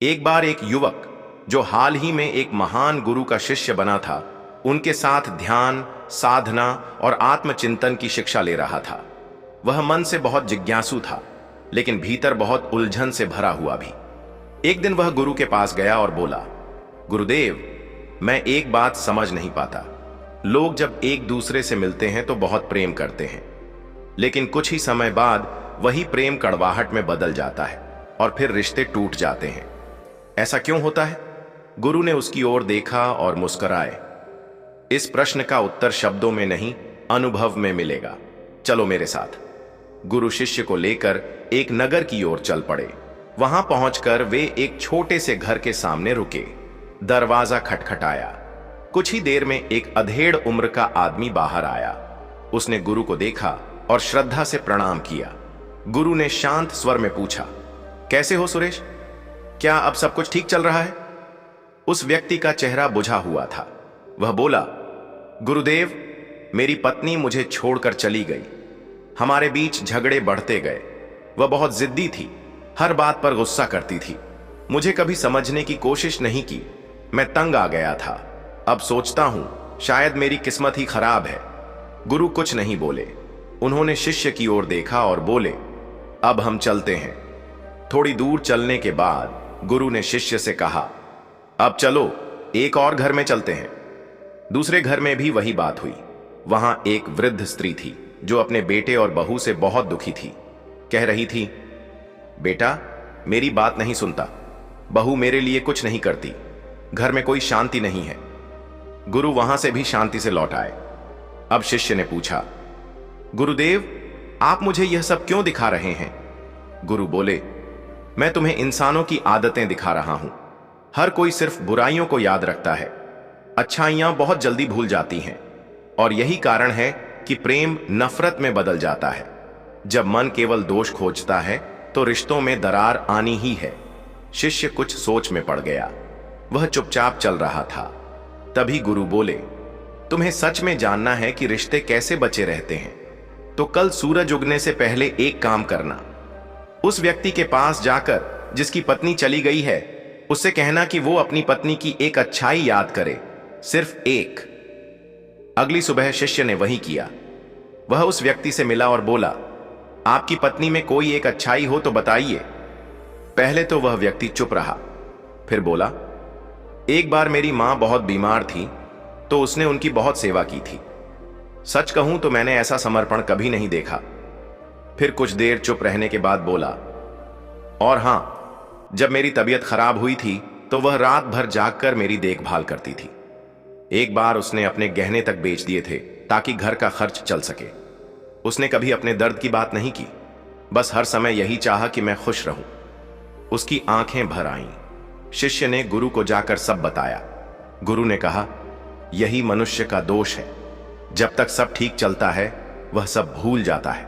एक बार एक युवक जो हाल ही में एक महान गुरु का शिष्य बना था, उनके साथ ध्यान, साधना और आत्मचिंतन की शिक्षा ले रहा था। वह मन से बहुत जिज्ञासु था, लेकिन भीतर बहुत उलझन से भरा हुआ भी। एक दिन वह गुरु के पास गया और बोला, गुरुदेव, मैं एक बात समझ नहीं पाता। लोग जब एक दूसरे से मिलते हैं तो बहुत प्रेम करते हैं, लेकिन कुछ ही समय बाद वही प्रेम कड़वाहट में बदल जाता है और फिर रिश्ते टूट जाते हैं। ऐसा क्यों होता है? गुरु ने उसकी ओर देखा और मुस्कुराए। इस प्रश्न का उत्तर शब्दों में नहीं, अनुभव में मिलेगा। चलो मेरे साथ। गुरु शिष्य को लेकर एक नगर की ओर चल पड़े। वहां पहुंचकर वे एक छोटे से घर के सामने रुके। दरवाजा खटखटाया। कुछ ही देर में एक अधेड़ उम्र का आदमी बाहर आया। उसने गुरु को देखा और श्रद्धा से प्रणाम किया। गुरु ने शांत स्वर में पूछा, कैसे हो सुरेश? क्या अब सब कुछ ठीक चल रहा है? उस व्यक्ति का चेहरा बुझा हुआ था। वह बोला, गुरुदेव, मेरी पत्नी मुझे छोड़कर चली गई। हमारे बीच झगड़े बढ़ते गए। वह बहुत जिद्दी थी, हर बात पर गुस्सा करती थी। मुझे कभी समझने की कोशिश नहीं की। मैं तंग आ गया था। अब सोचता हूं शायद मेरी किस्मत ही खराब है। गुरु कुछ नहीं बोले। उन्होंने शिष्य की ओर देखा और बोले, अब हम चलते हैं। थोड़ी दूर चलने के बाद गुरु ने शिष्य से कहा, अब चलो एक और घर में चलते हैं। दूसरे घर में भी वही बात हुई। वहां एक वृद्ध स्त्री थी जो अपने बेटे और बहू से बहुत दुखी थी। कह रही थी, बेटा मेरी बात नहीं सुनता, बहू मेरे लिए कुछ नहीं करती, घर में कोई शांति नहीं है। गुरु वहां से भी शांति से लौट आए। अब शिष्य ने पूछा, गुरुदेव, आप मुझे यह सब क्यों दिखा रहे हैं? गुरु बोले, मैं तुम्हें इंसानों की आदतें दिखा रहा हूं। हर कोई सिर्फ बुराइयों को याद रखता है, अच्छाइयां बहुत जल्दी भूल जाती हैं, और यही कारण है कि प्रेम नफरत में बदल जाता है। जब मन केवल दोष खोजता है तो रिश्तों में दरार आनी ही है। शिष्य कुछ सोच में पड़ गया। वह चुपचाप चल रहा था। तभी गुरु बोले, तुम्हें सच में जानना है कि रिश्ते कैसे बचे रहते हैं, तो कल सूरज उगने से पहले एक काम करना। उस व्यक्ति के पास जाकर जिसकी पत्नी चली गई है, उससे कहना कि वो अपनी पत्नी की एक अच्छाई याद करे, सिर्फ एक। अगली सुबह शिष्य ने वही किया। वह उस व्यक्ति से मिला और बोला, आपकी पत्नी में कोई एक अच्छाई हो तो बताइए। पहले तो वह व्यक्ति चुप रहा, फिर बोला, एक बार मेरी मां बहुत बीमार थी तो उसने उनकी बहुत सेवा की थी। सच कहूं तो मैंने ऐसा समर्पण कभी नहीं देखा। फिर कुछ देर चुप रहने के बाद बोला, और हां, जब मेरी तबीयत खराब हुई थी तो वह रात भर जागकर मेरी देखभाल करती थी। एक बार उसने अपने गहने तक बेच दिए थे ताकि घर का खर्च चल सके। उसने कभी अपने दर्द की बात नहीं की, बस हर समय यही चाहा कि मैं खुश रहूं। उसकी आंखें भर आईं। शिष्य ने गुरु को जाकर सब बताया। गुरु ने कहा, यही मनुष्य का दोष है। जब तक सब ठीक चलता है वह सब भूल जाता है,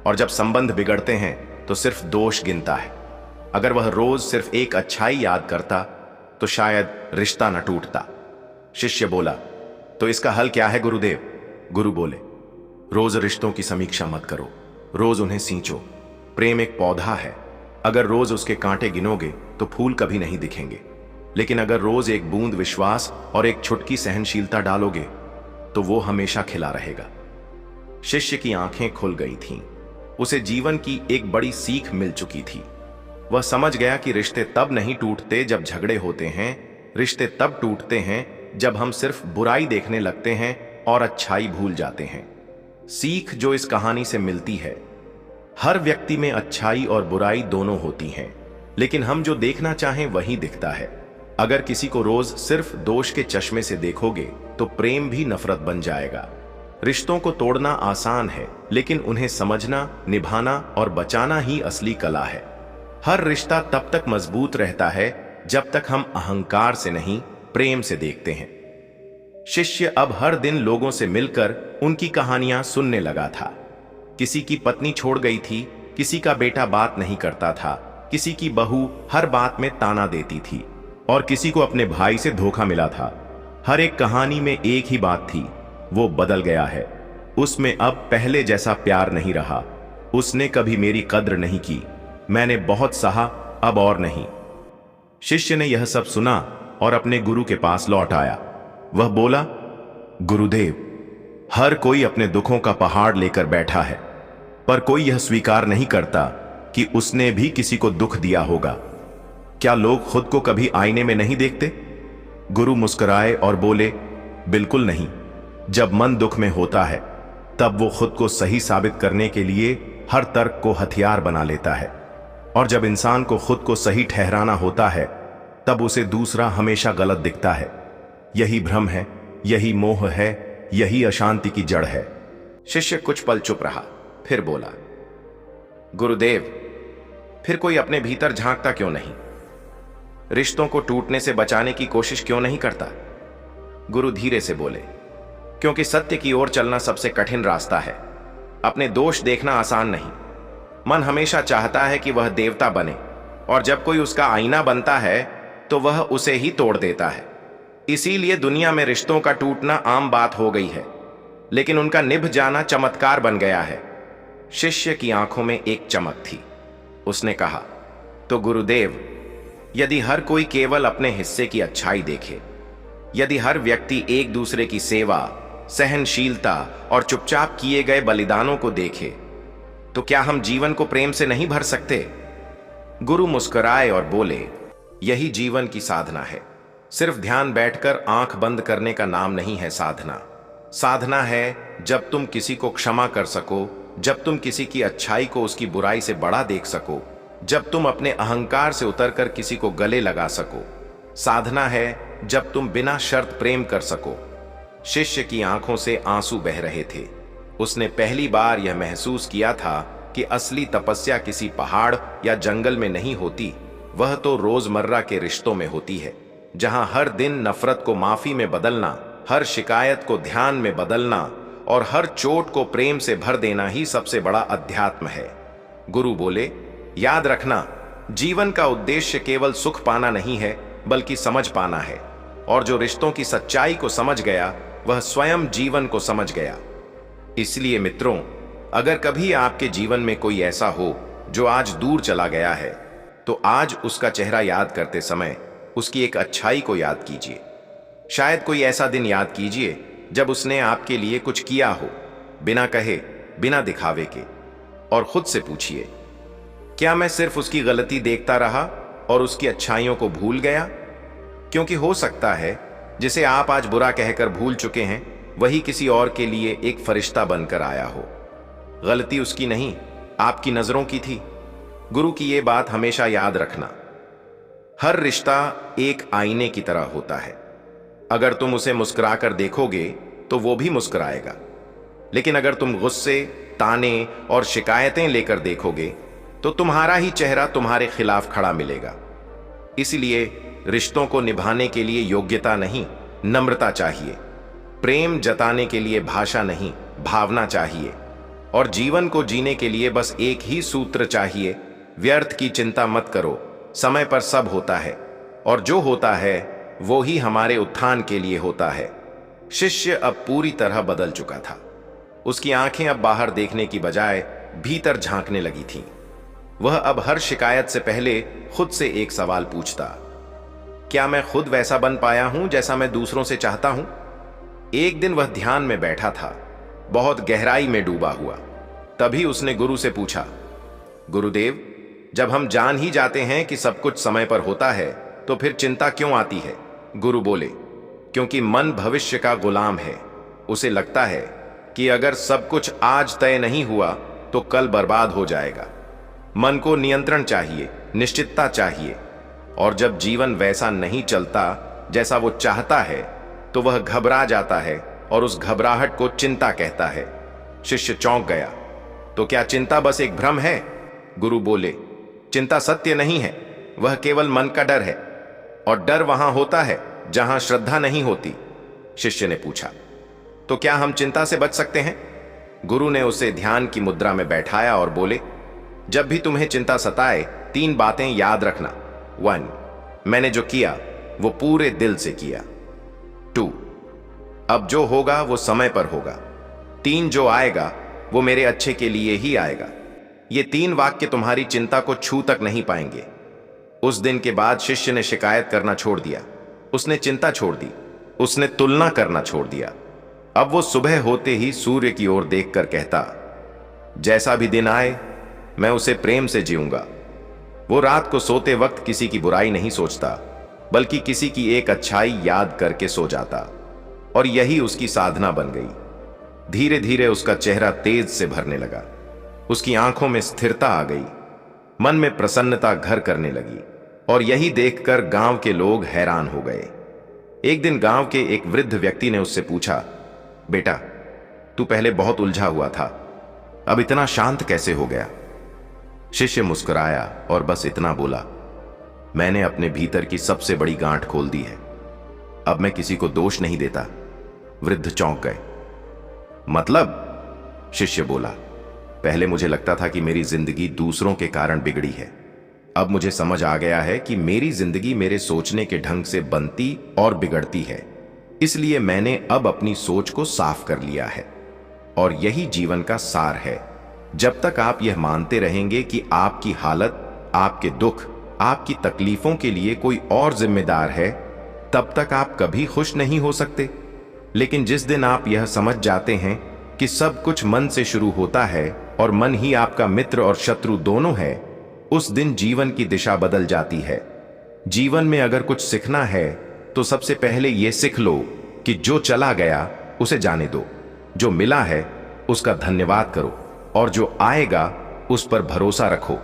और जब संबंध बिगड़ते हैं तो सिर्फ दोष गिनता है। अगर वह रोज सिर्फ एक अच्छाई याद करता तो शायद रिश्ता न टूटता। शिष्य बोला, तो इसका हल क्या है गुरुदेव? गुरु बोले, रोज रिश्तों की समीक्षा मत करो, रोज उन्हें सींचो। प्रेम एक पौधा है, अगर रोज उसके कांटे गिनोगे तो फूल कभी नहीं दिखेंगे, लेकिन अगर रोज एक बूंद विश्वास और एक छुटकी सहनशीलता डालोगे तो वो हमेशा खिला रहेगा। शिष्य की आंखें खुल गई थीं। उसे जीवन की एक बड़ी सीख मिल चुकी थी। वह समझ गया कि रिश्ते तब नहीं टूटते जब झगड़े होते हैं, रिश्ते तब टूटते हैं जब हम सिर्फ बुराई देखने लगते हैं और अच्छाई भूल जाते हैं। सीख जो इस कहानी से मिलती है, हर व्यक्ति में अच्छाई और बुराई दोनों होती हैं, लेकिन हम जो देखना चाहें वही दिखता है। अगर किसी को रोज सिर्फ दोष के चश्मे से देखोगे तो प्रेम भी नफरत बन जाएगा। रिश्तों को तोड़ना आसान है, लेकिन उन्हें समझना, निभाना और बचाना ही असली कला है। हर रिश्ता तब तक मजबूत रहता है जब तक हम अहंकार से नहीं, प्रेम से देखते हैं। शिष्य अब हर दिन लोगों से मिलकर उनकी कहानियां सुनने लगा था। किसी की पत्नी छोड़ गई थी, किसी का बेटा बात नहीं करता था, किसी की बहू हर बात में ताना देती थी, और किसी को अपने भाई से धोखा मिला था। हर एक कहानी में एक ही बात थी, वो बदल गया है। उसमें अब पहले जैसा प्यार नहीं रहा। उसने कभी मेरी कद्र नहीं की। मैंने बहुत सहा, अब और नहीं। शिष्य ने यह सब सुना और अपने गुरु के पास लौट आया। वह बोला, गुरुदेव, हर कोई अपने दुखों का पहाड़ लेकर बैठा है, पर कोई यह स्वीकार नहीं करता कि उसने भी किसी को दुख दिया होगा। क्या लोग खुद को कभी आईने में नहीं देखते? गुरु मुस्कुराए और बोले, बिल्कुल नहीं। जब मन दुख में होता है तब वो खुद को सही साबित करने के लिए हर तर्क को हथियार बना लेता है, और जब इंसान को खुद को सही ठहराना होता है तब उसे दूसरा हमेशा गलत दिखता है। यही भ्रम है, यही मोह है, यही अशांति की जड़ है। शिष्य कुछ पल चुप रहा, फिर बोला, गुरुदेव, फिर कोई अपने भीतर झांकता क्यों नहीं? रिश्तों को टूटने से बचाने की कोशिश क्यों नहीं करता? गुरु धीरे से बोले, क्योंकि सत्य की ओर चलना सबसे कठिन रास्ता है। अपने दोष देखना आसान नहीं। मन हमेशा चाहता है कि वह देवता बने, और जब कोई उसका आईना बनता है तो वह उसे ही तोड़ देता है। इसीलिए दुनिया में रिश्तों का टूटना आम बात हो गई है, लेकिन उनका निभ जाना चमत्कार बन गया है। शिष्य की आंखों में एक चमक थी। उसने कहा, तो गुरुदेव, यदि हर कोई केवल अपने हिस्से की अच्छाई देखे, यदि हर व्यक्ति एक दूसरे की सेवा, सहनशीलता और चुपचाप किए गए बलिदानों को देखे, तो क्या हम जीवन को प्रेम से नहीं भर सकते? गुरु मुस्कुराए और बोले, यही जीवन की साधना है। सिर्फ ध्यान बैठकर आंख बंद करने का नाम नहीं है साधना। साधना है जब तुम किसी को क्षमा कर सको, जब तुम किसी की अच्छाई को उसकी बुराई से बड़ा देख सको, जब तुम अपने अहंकार से उतरकर किसी को गले लगा सको। साधना है जब तुम बिना शर्त प्रेम कर सको। शिष्य की आंखों से आंसू बह रहे थे। उसने पहली बार यह महसूस किया था कि असली तपस्या किसी पहाड़ या जंगल में नहीं होती, वह तो रोजमर्रा के रिश्तों में होती है, जहां हर दिन नफरत को माफी में बदलना, हर शिकायत को ध्यान में बदलना और हर चोट को प्रेम से भर देना ही सबसे बड़ा अध्यात्म है। गुरु बोले, याद रखना, जीवन का उद्देश्य केवल सुख पाना नहीं है, बल्कि समझ पाना है। और जो रिश्तों की सच्चाई को समझ गया, वह स्वयं जीवन को समझ गया। इसलिए मित्रों, अगर कभी आपके जीवन में कोई ऐसा हो जो आज दूर चला गया है, तो आज उसका चेहरा याद करते समय उसकी एक अच्छाई को याद कीजिए। शायद कोई ऐसा दिन याद कीजिए जब उसने आपके लिए कुछ किया हो, बिना कहे, बिना दिखावे के, और खुद से पूछिए, क्या मैं सिर्फ उसकी गलती देखता रहा और उसकी अच्छाइयों को भूल गया? क्योंकि हो सकता है जिसे आप आज बुरा कहकर भूल चुके हैं, वही किसी और के लिए एक फरिश्ता बनकर आया हो। गलती उसकी नहीं, आपकी नजरों की थी। गुरु की यह बात हमेशा याद रखना। हर रिश्ता एक आईने की तरह होता है। अगर तुम उसे मुस्कुराकर देखोगे तो वो भी मुस्कुराएगा, लेकिन अगर तुम गुस्से, ताने और शिकायतें लेकर देखोगे तो तुम्हारा ही चेहरा तुम्हारे खिलाफ खड़ा मिलेगा। इसलिए रिश्तों को निभाने के लिए योग्यता नहीं, नम्रता चाहिए। प्रेम जताने के लिए भाषा नहीं, भावना चाहिए। और जीवन को जीने के लिए बस एक ही सूत्र चाहिए, व्यर्थ की चिंता मत करो, समय पर सब होता है, और जो होता है वो ही हमारे उत्थान के लिए होता है। शिष्य अब पूरी तरह बदल चुका था। उसकी आंखें अब बाहर देखने की बजाय भीतर झांकने लगी थीं। वह अब हर शिकायत से पहले खुद से एक सवाल पूछता, क्या मैं खुद वैसा बन पाया हूं जैसा मैं दूसरों से चाहता हूं? एक दिन वह ध्यान में बैठा था, बहुत गहराई में डूबा हुआ। तभी उसने गुरु से पूछा, गुरुदेव, जब हम जान ही जाते हैं कि सब कुछ समय पर होता है तो फिर चिंता क्यों आती है? गुरु बोले, क्योंकि मन भविष्य का गुलाम है। उसे लगता है कि अगर सब कुछ आज तय नहीं हुआ तो कल बर्बाद हो जाएगा। मन को नियंत्रण चाहिए, निश्चितता चाहिए, और जब जीवन वैसा नहीं चलता जैसा वो चाहता है तो वह घबरा जाता है, और उस घबराहट को चिंता कहता है। शिष्य चौंक गया, तो क्या चिंता बस एक भ्रम है? गुरु बोले, चिंता सत्य नहीं है, वह केवल मन का डर है, और डर वहां होता है जहां श्रद्धा नहीं होती। शिष्य ने पूछा, तो क्या हम चिंता से बच सकते हैं? गुरु ने उसे ध्यान की मुद्रा में बैठाया और बोले, जब भी तुम्हें चिंता सताए, 3 बातें याद रखना। 1, मैंने जो किया वो पूरे दिल से किया। 2, अब जो होगा वो समय पर होगा। 3, जो आएगा वो मेरे अच्छे के लिए ही आएगा। ये 3 वाक्य तुम्हारी चिंता को छू तक नहीं पाएंगे। उस दिन के बाद शिष्य ने शिकायत करना छोड़ दिया, उसने चिंता छोड़ दी, उसने तुलना करना छोड़ दिया। अब वो सुबह होते ही सूर्य की ओर देखकर कहता, जैसा भी दिन आए मैं उसे प्रेम से जीऊंगा। वो रात को सोते वक्त किसी की बुराई नहीं सोचता, बल्कि किसी की एक अच्छाई याद करके सो जाता, और यही उसकी साधना बन गई। धीरे धीरे उसका चेहरा तेज से भरने लगा, उसकी आंखों में स्थिरता आ गई, मन में प्रसन्नता घर करने लगी, और यही देखकर गांव के लोग हैरान हो गए। एक दिन गांव के एक वृद्ध व्यक्ति ने उससे पूछा, बेटा, तू पहले बहुत उलझा हुआ था, अब इतना शांत कैसे हो गया? शिष्य मुस्कुराया और बस इतना बोला, मैंने अपने भीतर की सबसे बड़ी गांठ खोल दी है, अब मैं किसी को दोष नहीं देता। वृद्ध चौंक गए। मतलब? शिष्य बोला, पहले मुझे लगता था कि मेरी जिंदगी दूसरों के कारण बिगड़ी है, अब मुझे समझ आ गया है कि मेरी जिंदगी मेरे सोचने के ढंग से बनती और बिगड़ती है, इसलिए मैंने अब अपनी सोच को साफ कर लिया है, और यही जीवन का सार है। जब तक आप यह मानते रहेंगे कि आपकी हालत, आपके दुख, आपकी तकलीफों के लिए कोई और जिम्मेदार है, तब तक आप कभी खुश नहीं हो सकते। लेकिन जिस दिन आप यह समझ जाते हैं कि सब कुछ मन से शुरू होता है और मन ही आपका मित्र और शत्रु दोनों है, उस दिन जीवन की दिशा बदल जाती है। जीवन में अगर कुछ सीखना है तो सबसे पहले यह सीख लो कि जो चला गया उसे जाने दो, जो मिला है उसका धन्यवाद करो, और जो आएगा उस पर भरोसा रखो।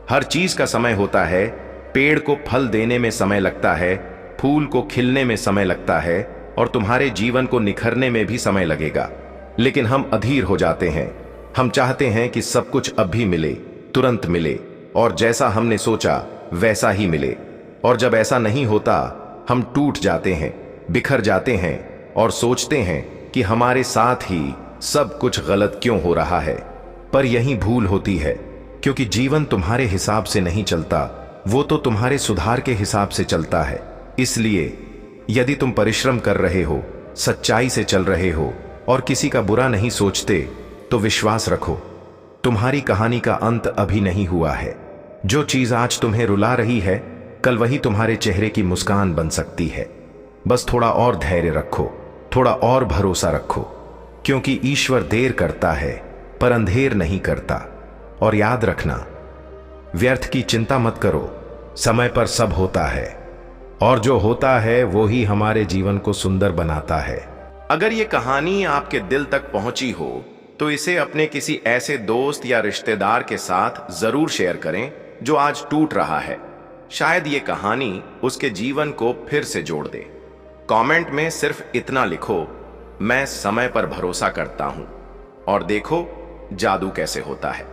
हर चीज का समय होता है, पेड़ को फल देने में समय लगता है, फूल को खिलने में समय लगता है, और तुम्हारे जीवन को निखरने में भी समय लगेगा। लेकिन हम अधीर हो जाते हैं, हम चाहते हैं कि सब कुछ अब भी मिले, तुरंत मिले, और जैसा हमने सोचा वैसा ही मिले। और जब ऐसा नहीं होता, हम टूट जाते हैं, बिखर जाते हैं, और सोचते हैं कि हमारे साथ ही सब कुछ गलत क्यों हो रहा है। पर यही भूल होती है, क्योंकि जीवन तुम्हारे हिसाब से नहीं चलता, वो तो तुम्हारे सुधार के हिसाब से चलता है। इसलिए यदि तुम परिश्रम कर रहे हो, सच्चाई से चल रहे हो, और किसी का बुरा नहीं सोचते, तो विश्वास रखो, तुम्हारी कहानी का अंत अभी नहीं हुआ है। जो चीज आज तुम्हें रुला रही है, कल वही तुम्हारे चेहरे की मुस्कान बन सकती है। बस थोड़ा और धैर्य रखो, थोड़ा और भरोसा रखो, क्योंकि ईश्वर देर करता है पर अंधेर नहीं करता। और याद रखना, व्यर्थ की चिंता मत करो, समय पर सब होता है, और जो होता है वो ही हमारे जीवन को सुंदर बनाता है। अगर ये कहानी आपके दिल तक पहुंची हो तो इसे अपने किसी ऐसे दोस्त या रिश्तेदार के साथ जरूर शेयर करें जो आज टूट रहा है। शायद ये कहानी उसके जीवन को फिर से जोड़ दे। कमेंट में सिर्फ इतना लिखो, मैं समय पर भरोसा करता हूं, और देखो जादू कैसे होता है।